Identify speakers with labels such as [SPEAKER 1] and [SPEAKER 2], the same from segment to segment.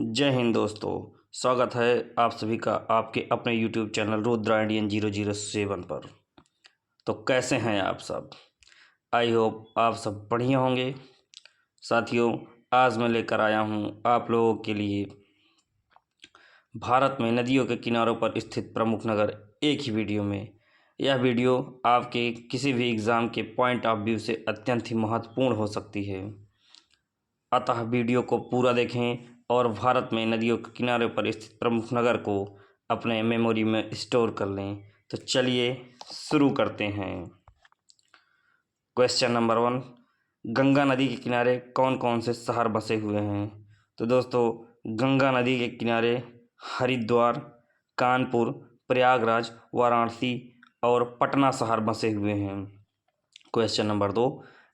[SPEAKER 1] जय हिंद दोस्तों। स्वागत है आप सभी का आपके अपने YouTube चैनल रुद्रा इंडियन 007 पर। तो कैसे हैं आप सब? आई होप आप सब बढ़िया होंगे। साथियों, आज मैं लेकर आया हूं आप लोगों के लिए भारत में नदियों के किनारों पर स्थित प्रमुख नगर एक ही वीडियो में। यह वीडियो आपके किसी भी एग्ज़ाम के पॉइंट ऑफ व्यू से अत्यंत ही महत्वपूर्ण हो सकती है, अतः वीडियो को पूरा देखें और भारत में नदियों के किनारे पर स्थित प्रमुख नगर को अपने मेमोरी में स्टोर कर लें। तो चलिए शुरू करते हैं। क्वेश्चन नंबर 1, गंगा नदी के किनारे कौन कौन से शहर बसे हुए हैं? तो दोस्तों, गंगा नदी के किनारे हरिद्वार, कानपुर, प्रयागराज, वाराणसी और पटना शहर बसे हुए हैं। क्वेश्चन नंबर 2,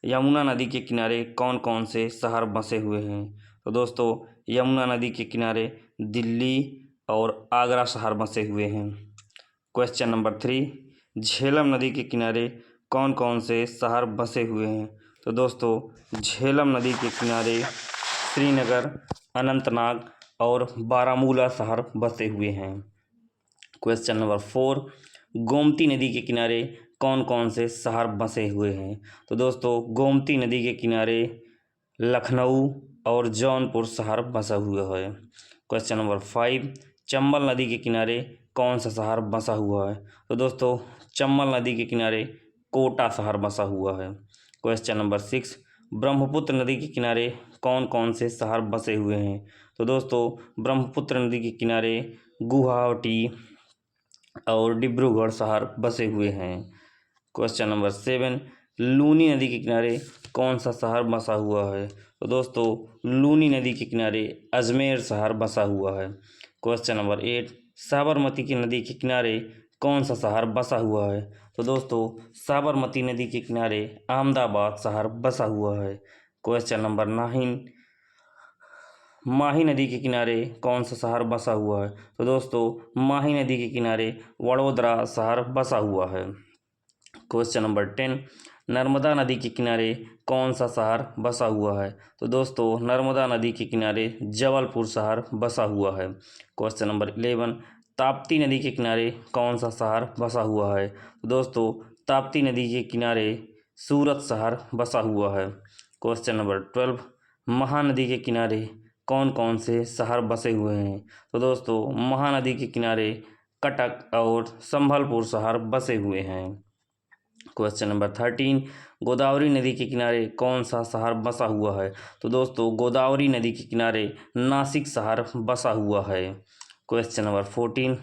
[SPEAKER 1] यमुना नदी के किनारे कौन कौन से शहर बसे हुए हैं? तो दोस्तों, यमुना नदी के किनारे दिल्ली और आगरा शहर बसे हुए हैं। क्वेश्चन नंबर 3, झेलम नदी के किनारे कौन कौन से शहर बसे हुए हैं? तो दोस्तों, झेलम नदी के किनारे श्रीनगर, अनंतनाग और बारामूला शहर बसे हुए हैं। क्वेश्चन नंबर 4, गोमती नदी के किनारे कौन कौन से शहर बसे हुए हैं? तो दोस्तों, गोमती नदी के किनारे लखनऊ और जौनपुर शहर बसा हुआ है। क्वेश्चन नंबर 5, चंबल नदी के किनारे कौन सा शहर बसा हुआ है? तो दोस्तों, चंबल नदी के किनारे कोटा शहर बसा हुआ है। क्वेश्चन नंबर 6, ब्रह्मपुत्र नदी के किनारे कौन कौन से शहर बसे हुए हैं? तो दोस्तों, ब्रह्मपुत्र नदी के किनारे गुवाहाटी और डिब्रूगढ़ शहर बसे हुए हैं। क्वेश्चन नंबर 7, लूनी नदी के किनारे कौन सा शहर बसा हुआ है? तो दोस्तों, लूनी नदी के किनारे अजमेर शहर बसा हुआ है। क्वेश्चन नंबर 8, साबरमती की नदी के किनारे कौन सा शहर बसा हुआ है? तो दोस्तों, साबरमती नदी के किनारे अहमदाबाद शहर बसा हुआ है। क्वेश्चन नंबर 9, माही नदी के किनारे कौन सा शहर बसा हुआ है? तो दोस्तों, माही नदी के किनारे वडोदरा शहर बसा हुआ है। क्वेश्चन नंबर 10, नर्मदा नदी के किनारे कौन सा शहर बसा हुआ है? तो दोस्तों, नर्मदा नदी के किनारे जबलपुर शहर बसा हुआ है। क्वेश्चन नंबर 11, ताप्ती नदी के किनारे कौन सा शहर बसा हुआ है? तो दोस्तों, ताप्ती नदी के किनारे सूरत शहर बसा हुआ है। क्वेश्चन नंबर 12, महानदी के किनारे कौन कौन से शहर बसे हुए हैं? तो दोस्तों, महानदी के किनारे कटक और संभलपुर शहर बसे हुए हैं। क्वेश्चन नंबर 13, गोदावरी नदी के किनारे कौन सा शहर बसा हुआ है? तो दोस्तों, गोदावरी नदी के किनारे नासिक शहर बसा हुआ है। क्वेश्चन नंबर 14,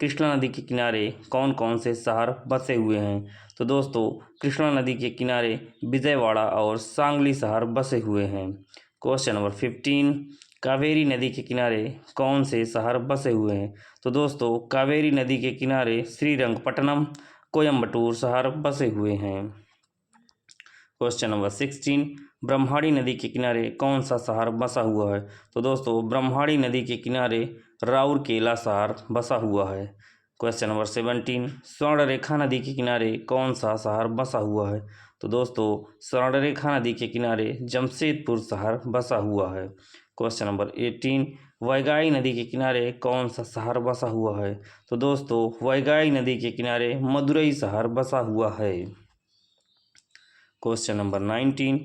[SPEAKER 1] कृष्णा नदी के किनारे कौन कौन से शहर बसे हुए हैं? तो दोस्तों, कृष्णा नदी के किनारे विजयवाड़ा और सांगली शहर बसे हुए हैं। क्वेश्चन नंबर 15, कावेरी नदी के किनारे कौन से शहर बसे हुए हैं? तो दोस्तों, कावेरी नदी के किनारे श्रीरंगपट्टनम, कोयम्बटूर शहर बसे हुए हैं। क्वेश्चन नंबर 16, ब्रह्मणी नदी के किनारे कौन सा शहर बसा हुआ है? तो दोस्तों, ब्रह्मणी नदी के किनारे राउरकेला शहर बसा हुआ है। क्वेश्चन नंबर 17, स्वर्णरेखा नदी के किनारे कौन सा शहर बसा हुआ है? तो दोस्तों, स्वर्णरेखा नदी के किनारे जमशेदपुर शहर बसा हुआ है। क्वेश्चन नंबर 18, वैगाई नदी के किनारे कौन सा शहर बसा हुआ है? तो दोस्तों, वैगाई नदी के किनारे मदुरई शहर बसा हुआ है। क्वेश्चन नंबर 19,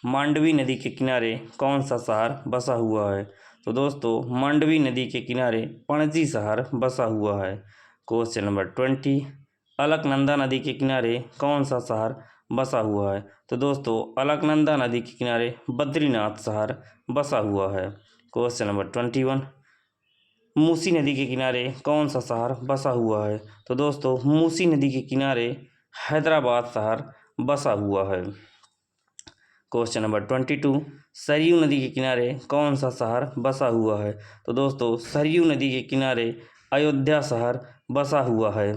[SPEAKER 1] मांडवी नदी के किनारे कौन सा शहर बसा हुआ है? तो दोस्तों, मांडवी नदी के किनारे पणजी शहर बसा हुआ है। क्वेश्चन नंबर 20, अलकनंदा नदी के किनारे कौन सा शहर बसा हुआ है? तो दोस्तों, अलकनंदा नदी के किनारे बद्रीनाथ शहर बसा हुआ है। क्वेश्चन नंबर 21, मूसी नदी के किनारे कौन सा शहर बसा हुआ है? तो दोस्तों, मूसी नदी के किनारे हैदराबाद शहर बसा हुआ है। क्वेश्चन नंबर 22, सरयू नदी के किनारे कौन सा शहर बसा हुआ है? तो दोस्तों, सरयू नदी के किनारे अयोध्या शहर बसा हुआ है।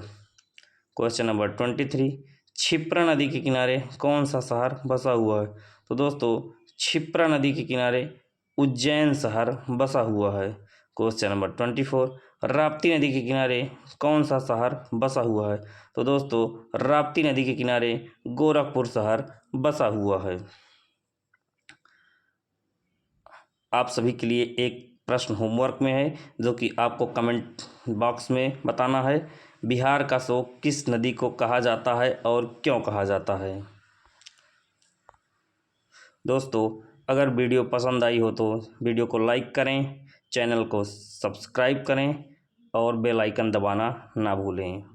[SPEAKER 1] क्वेश्चन नंबर 23, क्षिप्रा नदी के किनारे कौन सा शहर बसा हुआ है? तो दोस्तों, क्षिप्रा नदी के किनारे उज्जैन शहर बसा हुआ है। क्वेश्चन नंबर 24, राप्ती नदी के किनारे कौन सा शहर बसा हुआ है? तो दोस्तों, राप्ती नदी के किनारे गोरखपुर शहर बसा हुआ है। आप सभी के लिए एक प्रश्न होमवर्क में है जो कि आपको कमेंट बॉक्स में बताना है। बिहार का शोक किस नदी को कहा जाता है और क्यों कहा जाता है। दोस्तों अगर वीडियो पसंद आई हो तो वीडियो को लाइक करें, चैनल को सब्सक्राइब करें और बेल आइकन दबाना ना भूलें।